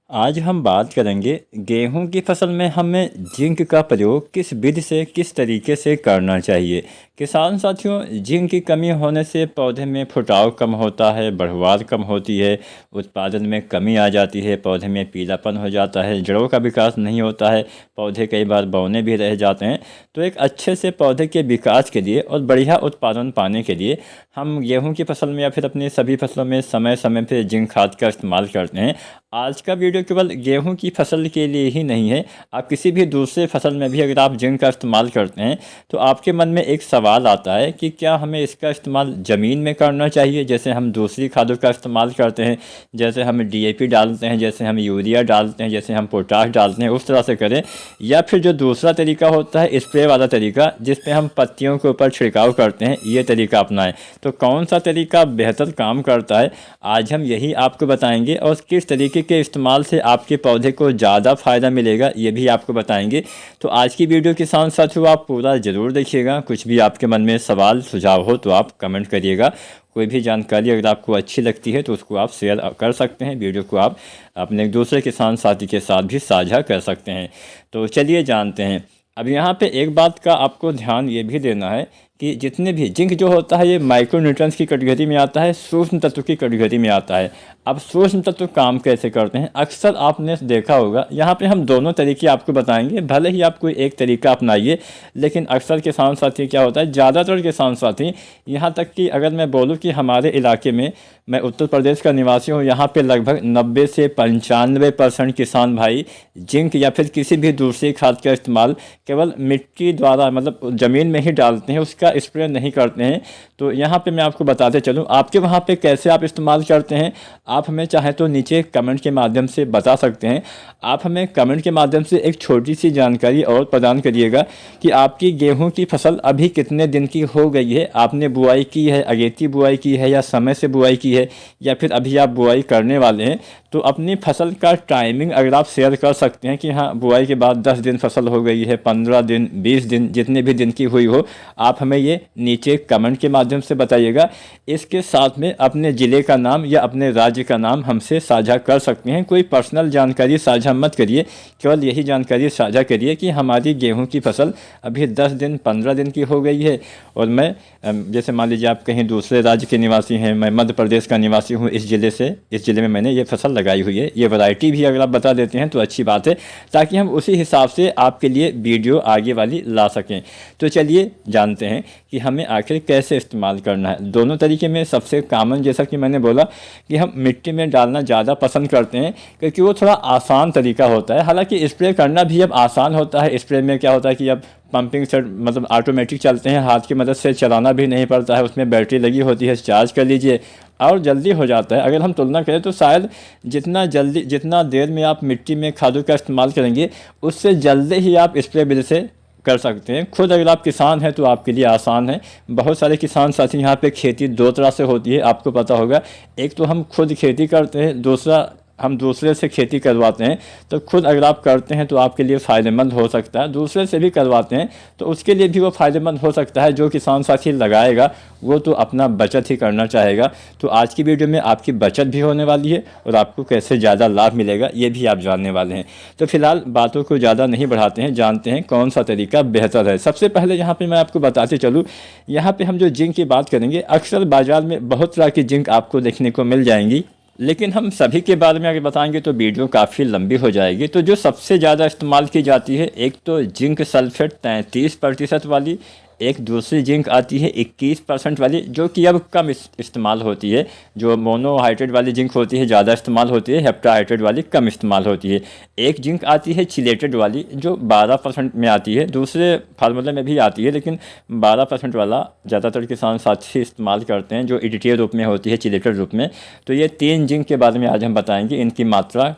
आज हम बात करेंगे गेहूं की फसल में हमें जिंक का प्रयोग किस विधि से किस तरीके से करना चाहिए। किसान साथियों, जिंक की कमी होने से पौधे में फुटाव कम होता है, बढ़वार कम होती है, उत्पादन में कमी आ जाती है, पौधे में पीलापन हो जाता है, जड़ों का विकास नहीं होता है, पौधे कई बार बौने भी रह जाते हैं। तो एक अच्छे से पौधे के विकास के लिए और बढ़िया उत्पादन पाने के लिए हम गेहूँ की फसल में या फिर अपनी सभी फसलों में समय समय पर जिंक खाद का इस्तेमाल करते हैं। आज का वीडियो केवल गेहूं की फसल के लिए ही नहीं है। आप किसी भी दूसरे फसल में भी अगर आप जिंक का इस्तेमाल करते हैं तो आपके मन में एक सवाल आता है कि क्या हमें इसका इस्तेमाल ज़मीन में करना चाहिए, जैसे हम दूसरी खादों का इस्तेमाल करते हैं, जैसे हम डीएपी डालते हैं, जैसे हम यूरिया डालते हैं, जैसे हम पोटाश डालते हैं, उस तरह से करें, या फिर जो दूसरा तरीका होता है स्प्रे वाला तरीका जिस पे हम पत्तियों के ऊपर छिड़काव करते हैं, ये तरीका अपनाएं। तो कौन सा तरीका बेहतर काम करता है, आज हम यही आपको बताएंगे और किस तरीके के इस्तेमाल से आपके पौधे को ज़्यादा फ़ायदा मिलेगा ये भी आपको बताएंगे। तो आज की वीडियो के साथ साथियों आप पूरा ज़रूर देखिएगा। कुछ भी आपके मन में सवाल सुझाव हो तो आप कमेंट करिएगा। कोई भी जानकारी अगर आपको अच्छी लगती है तो उसको आप शेयर कर सकते हैं, वीडियो को आप अपने एक दूसरे किसान साथी के साथ भी साझा कर सकते हैं। तो चलिए जानते हैं। अब यहाँ पे एक बात का आपको ध्यान ये भी देना है कि जितने भी जिंक जो होता है ये माइक्रोन्यूट्रिएंट्स की कैटेगरी में आता है, सूक्ष्म तत्व की कैटेगरी में आता है। अब सूक्ष्म तत्व काम कैसे करते हैं, अक्सर आपने देखा होगा, यहाँ पे हम दोनों तरीके आपको बताएंगे। भले ही आप कोई एक तरीका अपनाइए, लेकिन अक्सर किसान साथी क्या होता है, ज़्यादातर किसान साथी, यहाँ तक कि अगर मैं बोलूँ कि हमारे इलाके में, मैं उत्तर प्रदेश का निवासी हूँ, यहाँ पे लगभग 90 से 95% किसान भाई जिंक या फिर किसी भी दूसरी खाद का इस्तेमाल केवल मिट्टी द्वारा, मतलब ज़मीन में ही डालते हैं, उसका स्प्रे नहीं करते हैं। तो यहाँ पे मैं आपको बताते चलूँ आपके वहाँ पे कैसे आप इस्तेमाल करते हैं। आप हमें चाहे तो नीचे कमेंट के माध्यम से बता सकते हैं। आप हमें कमेंट के माध्यम से एक छोटी सी जानकारी और प्रदान करिएगा कि आपकी गेहूं की फसल अभी कितने दिन की हो गई है, आपने बुआई की है, अगेती बुआई की है या समय से बुआई की है, या फिर अभी आप बुआई करने वाले हैं। तो अपनी फसल का टाइमिंग अगर आप शेयर कर सकते हैं कि हाँ बुआई के बाद 10 दिन फसल हो गई है, 15 दिन, 20 दिन, जितने भी दिन की हुई हो, आप हमें ये नीचे कमेंट के माध्यम से बताइएगा। इसके साथ में अपने ज़िले का नाम या अपने राज्य का नाम हमसे साझा कर सकते हैं। कोई पर्सनल जानकारी साझा मत करिए, केवल यही जानकारी साझा करिए कि हमारी गेहूं की फसल अभी 10 दिन 15 दिन की हो गई है और मैं, जैसे मान लीजिए आप कहीं दूसरे राज्य के निवासी हैं, मैं मध्य प्रदेश का निवासी हूं, इस ज़िले में मैंने ये फसल लगाई हुई है। ये वैरायटी भी अगर आप बता देते हैं तो अच्छी बात है, ताकि हम उसी हिसाब से आपके लिए वीडियो आगे वाली ला सकें। तो चलिए जानते हैं कि हमें आखिर कैसे इस्तेमाल करना है। दोनों तरीके में सबसे कॉमन, जैसा कि मैंने बोला, कि हम मिट्टी में डालना ज़्यादा पसंद करते हैं क्योंकि वो थोड़ा आसान तरीका होता है। हालांकि स्प्रे करना भी अब आसान होता है। स्प्रे में क्या होता है कि अब पंपिंग सेट, मतलब ऑटोमेटिक चलते हैं, हाथ की मदद से चलाना भी नहीं पड़ता है, उसमें बैटरी लगी होती है, चार्ज कर लीजिए और जल्दी हो जाता है। अगर हम तुलना करें तो शायद जितना देर में आप मिट्टी में खादों का इस्तेमाल करेंगे उससे जल्दी ही आप स्प्रे विधि से कर सकते हैं। खुद अगर आप किसान हैं तो आपके लिए आसान है। बहुत सारे किसान साथी यहाँ पे खेती दो तरह से होती है, आपको पता होगा। एक तो हम खुद खेती करते हैं, दूसरा हम दूसरे से खेती करवाते हैं। तो खुद अगर आप करते हैं तो आपके लिए फ़ायदेमंद हो सकता है, दूसरे से भी करवाते हैं तो उसके लिए भी वो फ़ायदेमंद हो सकता है। जो किसान साथी लगाएगा वो तो अपना बचत ही करना चाहेगा। तो आज की वीडियो में आपकी बचत भी होने वाली है और आपको कैसे ज़्यादा लाभ मिलेगा ये भी आप जानने वाले हैं। तो फिलहाल बातों को ज़्यादा नहीं बढ़ाते हैं, जानते हैं कौन सा तरीका बेहतर है। सबसे पहले यहाँ पर मैं आपको बताते चलूँ, यहाँ पर हम जो जिंक की बात करेंगे, अक्सर बाज़ार में बहुत तरह की जिंक आपको देखने को मिल जाएंगी, लेकिन हम सभी के बारे में अगर बताएंगे तो वीडियो काफ़ी लंबी हो जाएगी। तो जो सबसे ज़्यादा इस्तेमाल की जाती है, एक तो जिंक सल्फेट 33% वाली, एक दूसरी जिंक आती है 21% वाली, जो कि अब कम इस्तेमाल होती है। जो मोनोहाइड्रेट वाली जिंक होती है ज़्यादा इस्तेमाल होती है, हेप्टाहाइड्रेट वाली कम इस्तेमाल होती है। एक जिंक आती है चिलेटेड वाली जो 12% में आती है, दूसरे फार्मूले में भी आती है, लेकिन 12% वाला ज़्यादातर किसान साथी इस्तेमाल करते हैं, जो EDTA रूप में होती है, चिलेटेड रूप में। तो ये 3 जिंक के बारे में आज हम बताएंगे, इनकी मात्रा,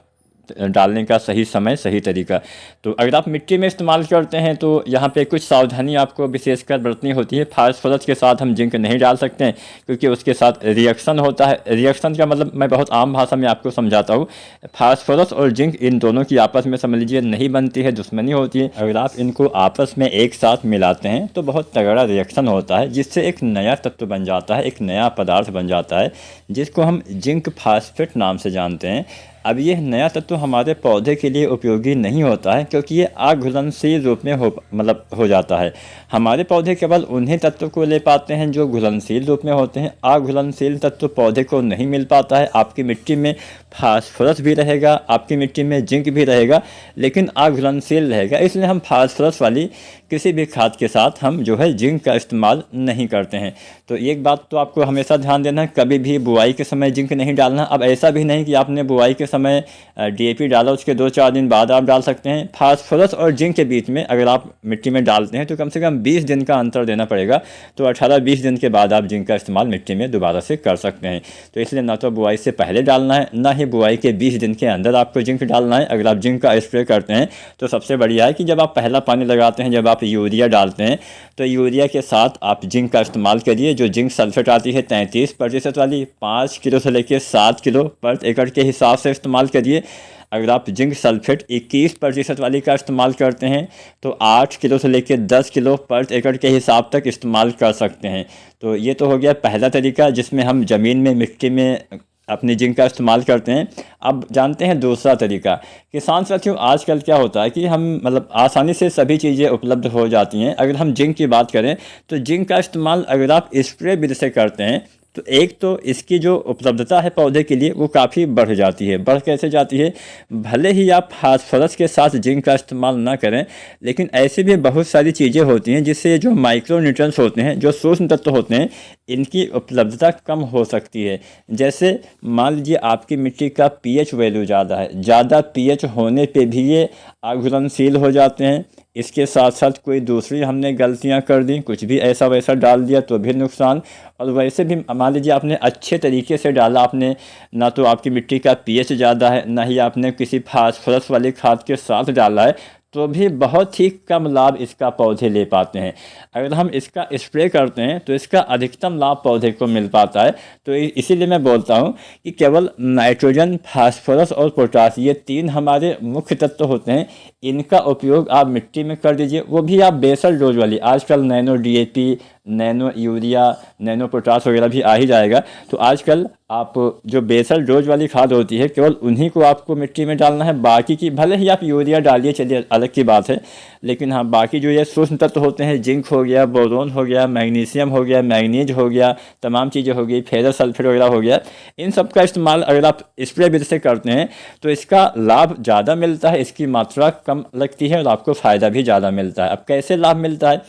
डालने का सही समय, सही तरीका। तो अगर आप मिट्टी में इस्तेमाल करते हैं तो यहाँ पे कुछ सावधानी आपको विशेषकर बरतनी होती है। फास्फोरस के साथ हम जिंक नहीं डाल सकते हैं क्योंकि उसके साथ रिएक्शन होता है। रिएक्शन का मतलब मैं बहुत आम भाषा में आपको समझाता हूँ। फास्फोरस और जिंक इन दोनों की आपस में समझ लीजिए नहीं बनती है, दुश्मनी होती है। अगर आप इनको आपस में एक साथ मिलाते हैं तो बहुत तगड़ा रिएक्शन होता है, जिससे एक नया तत्व बन जाता है, एक नया पदार्थ बन जाता है, जिसको हम जिंक फास्फेट नाम से जानते हैं। अब ये नया तत्व हमारे पौधे के लिए उपयोगी नहीं होता है, क्योंकि ये अघुलनशील रूप में हो जाता है। हमारे पौधे केवल उन्हीं तत्वों को ले पाते हैं जो घुलनशील रूप में होते हैं। अघुलनशील तत्व पौधे को नहीं मिल पाता है। आपकी मिट्टी में फास्फोरस भी रहेगा, आपकी मिट्टी में जिंक भी रहेगा, लेकिन अघुलनशील रहेगा। इसलिए हम फास्फोरस वाली किसी भी खाद के साथ हम जो है जिंक का इस्तेमाल नहीं करते हैं। तो एक बात तो आपको हमेशा ध्यान देना है, कभी भी बुआई के समय जिंक नहीं डालना। अब ऐसा भी नहीं कि आपने बुआई के समय डीएपी डाला, उसके 2-4 दिन बाद आप डाल सकते हैं। फास्फोरस और जिंक के बीच में अगर आप मिट्टी में डालते हैं तो कम से कम 20 दिन का अंतर देना पड़ेगा। तो 18-20 दिन के बाद आप जिंक का इस्तेमाल मिट्टी में दोबारा से कर सकते हैं। तो इसलिए ना तो बुआई से पहले डालना है, ना ही बुआई के 20 दिन के अंदर आपको जिंक डालना है। अगर आप जिंक का स्प्रे करते हैं तो सबसे बढ़िया है कि जब आप पहला पानी लगाते हैं, जब आप यूरिया डालते हैं, तो यूरिया के साथ आप जिंक का इस्तेमाल करिए। जो जिंक सल्फेट आती है 33% वाली, 5 किलो से लेकर 7 किलो पर एकड़ के हिसाब से इस्तेमाल करिए। अगर आप जिंक सल्फेट 21% वाली का इस्तेमाल करते हैं तो 8 किलो से लेकर 10 किलो पर एकड़ के हिसाब तक इस्तेमाल कर सकते हैं। तो ये तो हो गया पहला तरीका जिसमें हम ज़मीन में, मिट्टी में अपनी जिंक का इस्तेमाल करते हैं। अब जानते हैं दूसरा तरीका। किसान साथियों, आजकल क्या होता है कि हम आसानी से सभी चीज़ें उपलब्ध हो जाती हैं। अगर हम जिंक की बात करें तो जिंक का इस्तेमाल अगर आप स्प्रे विधि से करते हैं तो एक तो इसकी जो उपलब्धता है पौधे के लिए वो काफ़ी बढ़ जाती है। बढ़ कैसे जाती है? भले ही आप फास्फोरस के साथ जिंक का इस्तेमाल ना करें, लेकिन ऐसी भी बहुत सारी चीज़ें होती हैं जिससे जो माइक्रो न्यूट्रिएंट्स होते हैं, जो सूक्ष्म तत्व होते हैं, इनकी उपलब्धता कम हो सकती है। जैसे मान लीजिए आपकी मिट्टी का पीएच वैल्यू ज़्यादा है, ज़्यादा पीएच होने पे भी ये अघुलनशील हो जाते हैं। इसके साथ साथ कोई दूसरी हमने गलतियां कर दी, कुछ भी ऐसा वैसा डाल दिया तो भी नुकसान। और वैसे भी मान लीजिए आपने अच्छे तरीके से डाला, आपने ना तो आपकी मिट्टी का पीएच ज़्यादा है, ना ही आपने किसी फास्फोरस वाली खाद के साथ डाला है, तो भी बहुत ही कम लाभ इसका पौधे ले पाते हैं। अगर हम इसका स्प्रे करते हैं तो इसका अधिकतम लाभ पौधे को मिल पाता है। तो इसीलिए मैं बोलता हूं कि केवल नाइट्रोजन, फास्फोरस और पोटास, ये 3 हमारे मुख्य तत्व होते हैं, इनका उपयोग आप मिट्टी में कर दीजिए। वो भी आप बेसल डोज वाली, आजकल nano DAP, nano urea, nano potash वगैरह भी आ ही जाएगा। तो आजकल आप जो बेसल डोज वाली खाद होती है, केवल उन्हीं को आपको मिट्टी में डालना है। बाकी की भले ही आप यूरिया डालिए, चलिए अलग की बात है, लेकिन हाँ बाकी जो ये सूक्ष्म तत्व होते हैं, जिंक हो गया, बोरोन हो गया, मैग्नीशियम हो गया, मैग्नीज हो गया, तमाम चीज़ें हो गई, फेरस सल्फेट वगैरह हो गया, इन सब का इस्तेमाल अगर आप स्प्रे विधि से करते हैं तो इसका लाभ ज़्यादा मिलता है, इसकी मात्रा कम लगती है और आपको फ़ायदा भी ज़्यादा मिलता है। अब कैसे लाभ मिलता है?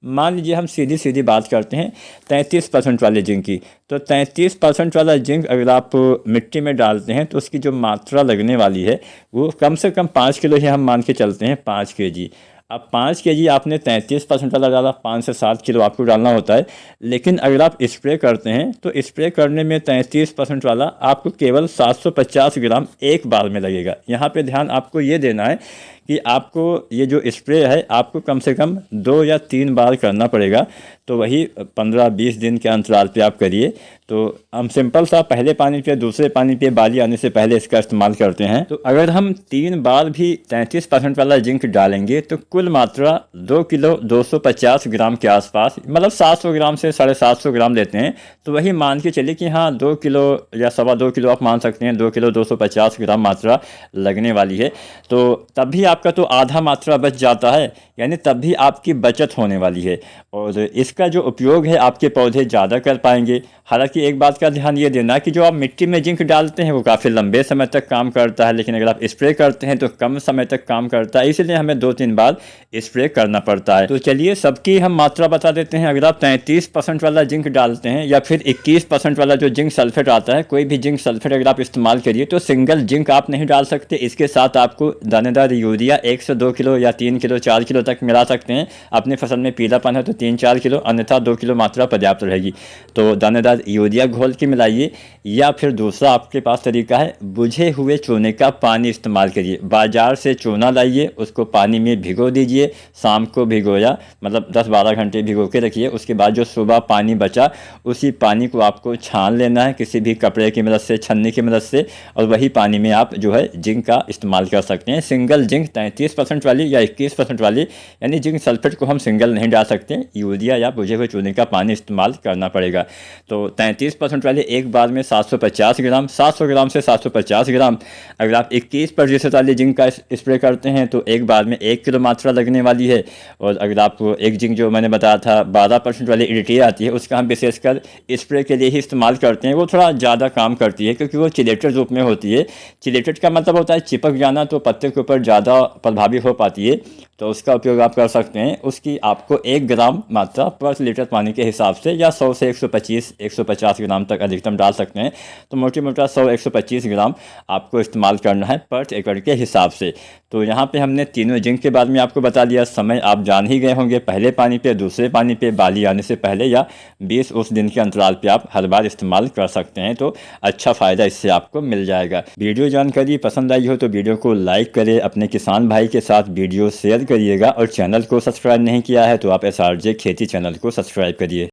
मान लीजिए हम सीधी सीधी बात करते हैं 33% वाले जिंक की। तो 33% वाला जिंक अगर आप मिट्टी में डालते हैं तो उसकी जो मात्रा लगने वाली है वो कम से कम 5 किलो ही हम मान के चलते हैं, 5 केजी। अब 5 केजी आपने 33% वाला डाला, 5 से 7 किलो आपको डालना होता है। लेकिन अगर आप स्प्रे करते हैं तो स्प्रे करने में 33% वाला आपको केवल 750 ग्राम एक बार में लगेगा। यहाँ पे ध्यान आपको ये देना है कि आपको ये जो स्प्रे है आपको कम से कम 2 या 3 बार करना पड़ेगा। तो वही 15-20 दिन के अंतराल पे आप करिए। तो हम सिंपल सा पहले पानी पे, दूसरे पानी पे बाली आने से पहले इसका इस्तेमाल करते हैं। तो अगर हम 3 बार भी 33% वाला जिंक डालेंगे तो कुल मात्रा 2 किलो 250 ग्राम के आसपास, मतलब 700 ग्राम से 750 ग्राम लेते हैं। तो वही मान के चलिए कि हाँ 2 किलो या 2.25 किलो आप मान सकते हैं, 2 किलो 250 ग्राम मात्रा लगने वाली है। तो तब भी आपका तो आधा मात्रा बच जाता है, यानी तब भी आपकी बचत होने वाली है और इसका जो उपयोग है आपके पौधे ज़्यादा कर पाएंगे। हालांकि एक बात का ध्यान ये देना कि जो आप मिट्टी में जिंक डालते हैं वो काफ़ी लंबे समय तक काम करता है, लेकिन अगर आप स्प्रे करते हैं तो कम समय तक काम करता है, इसलिए हमें 2-3 बार स्प्रे करना पड़ता है। तो चलिए सबकी हम मात्रा बता देते हैं। अगर आप 33% वाला जिंक डालते हैं या फिर 21% वाला जो जिंक सल्फेट आता है, कोई भी जिंक सल्फेट अगर आप इस्तेमाल करिए तो सिंगल जिंक आप नहीं डाल सकते, इसके साथ आपको दानेदार यूरिया 1 से 2 किलो या 3 किलो 4 किलो तक मिला सकते हैं। अपनी फसल में पीलापन है तो 3-4 किलो, अन्यथा 2 किलो मात्रा पर्याप्त रहेगी। तो दानेदार यूरिया घोल के मिलाइए, या फिर दूसरा आपके पास तरीका है, बुझे हुए चूने का पानी इस्तेमाल करिए। बाजार से चूना लाइए, उसको पानी में भिगो दीजिए, शाम को भिगोया, मतलब 10-12 घंटे भिगो के रखिए। उसके बाद जो सुबह पानी बचा उसी पानी को आपको छान लेना है किसी भी कपड़े की मदद से, छन्नी की मदद से, और वही पानी में आप जो है जिंक का इस्तेमाल कर सकते हैं। सिंगल जिंक 33% वाली या 21% वाली, यानी जिंक सल्फेट को हम सिंगल नहीं डाल सकते, यूरिया या बुझे हुए चूने का पानी इस्तेमाल करना पड़ेगा। तो 35% वाले एक बार में 750 ग्राम, 700 ग्राम से 750 ग्राम। अगर आप 21% वाले जिंक का स्प्रे करते हैं तो एक बार में 1 किलो मात्रा लगने वाली है। और अगर आप एक जिंक जो मैंने बताया था 12% वाली EDTA आती है, उसका हम विशेषकर स्प्रे के लिए ही इस्तेमाल करते हैं। वो थोड़ा ज़्यादा काम करती है क्योंकि वो चिलेटेड रूप में होती है। चिलेटेड का मतलब होता है चिपक जाना, तो पत्ते के ऊपर ज़्यादा प्रभावी हो पाती है, तो उसका उपयोग आप कर सकते हैं। उसकी आपको 1 ग्राम मात्रा पर लीटर पानी के हिसाब से, या 100 से 150 ग्राम तक अधिकतम डाल सकते हैं। तो मोटी मोटा 100-125 ग्राम आपको इस्तेमाल करना है पर एकड़ के हिसाब से। तो यहाँ पे हमने तीनों जिंक के बारे में आपको बता दिया। समय आप जान ही गए होंगे, पहले पानी पे, दूसरे पानी पे, बाली आने से पहले या 20 उस दिन के अंतराल पे आप हर बार इस्तेमाल कर सकते हैं। तो अच्छा फ़ायदा इससे आपको मिल जाएगा। वीडियो जानकारी पसंद आई हो तो वीडियो को लाइक करें, अपने किसान भाई के साथ वीडियो शेयर करिएगा, और चैनल को सब्सक्राइब नहीं किया है तो आप SRJ खेती चैनल को सब्सक्राइब करिए।